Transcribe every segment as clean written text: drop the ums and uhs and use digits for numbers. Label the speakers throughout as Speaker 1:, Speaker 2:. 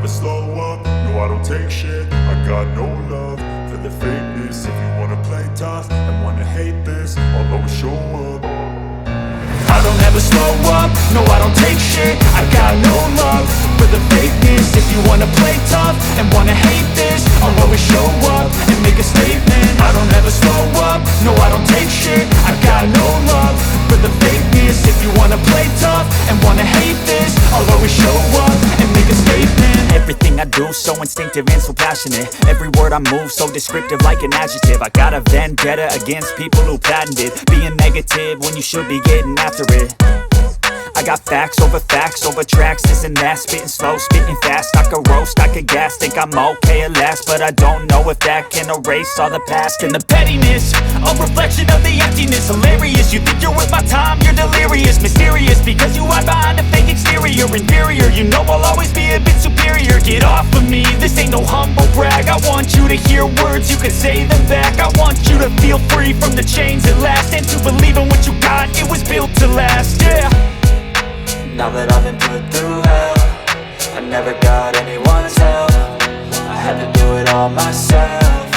Speaker 1: slow up, no I don't take shit. I got no love for the fakeness. If you wanna play tough and wanna hate this, I'll always show up. I don't ever slow up, no I don't take shit. I got no love for the fakeness. If you wanna play tough and wanna hate this, I'll always show up and make a statement. I don't ever slow up, no I don't take shit. I got no love for the fakeness. If you wanna play tough and wanna hate this, I'll always show up and make a statement.
Speaker 2: Everything I do so instinctive and so passionate. Every word I move so descriptive like an adjective. I got a vendetta against people who patented being negative when you should be getting after it. I got facts over tracks, this and that. Spitting slow, spitting fast, I could roast, I could gas. Think I'm okay at last, but I don't know if that can erase all the past. And the pettiness, a reflection of the emptiness. Hilarious, you think you're worth my time, you're delirious. Mysterious, because you hide behind a fake exterior. Inferior, you know I'll always be a bit superior. Get off of me, this ain't no humble brag. I want you to hear words, you can say them back. I want you to feel free from the chains at last, and to believe in what you got, it was built to last, yeah.
Speaker 3: Now that I've been put through hell, I never got anyone's help. I had to do it all myself.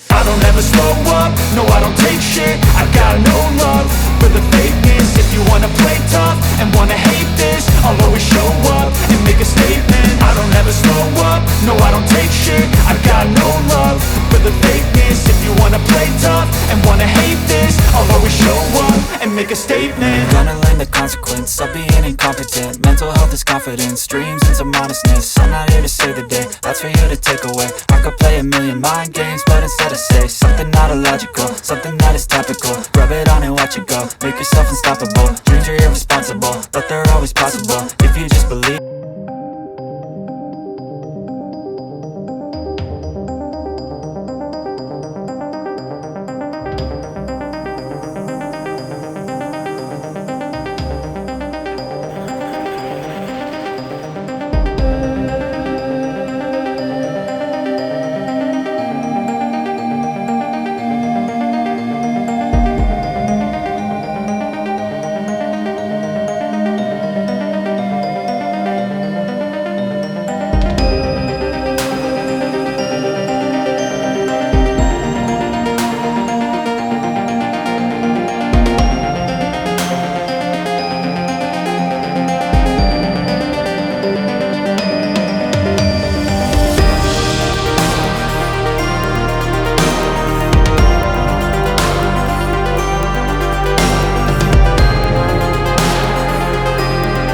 Speaker 1: I don't ever slow up, no I don't take shit. I got no love for the fakeness. If you wanna play tough and wanna hate this, I'll always show up and make a statement. I don't ever slow up, no I don't take shit. I got no love for the fakeness. If you wanna play tough and wanna hate this, I'll always show up and make a statement.
Speaker 3: Gonna learn the consequence of being incompetent. Mental health is confidence, dreams and some honestness. I'm not here to save the day, that's for you to take away. I could play a million mind games, but instead I say something not illogical, something that is topical. Rub it on and watch it go, make yourself unstoppable. Dreams are irresponsible, but they're always possible if you just believe.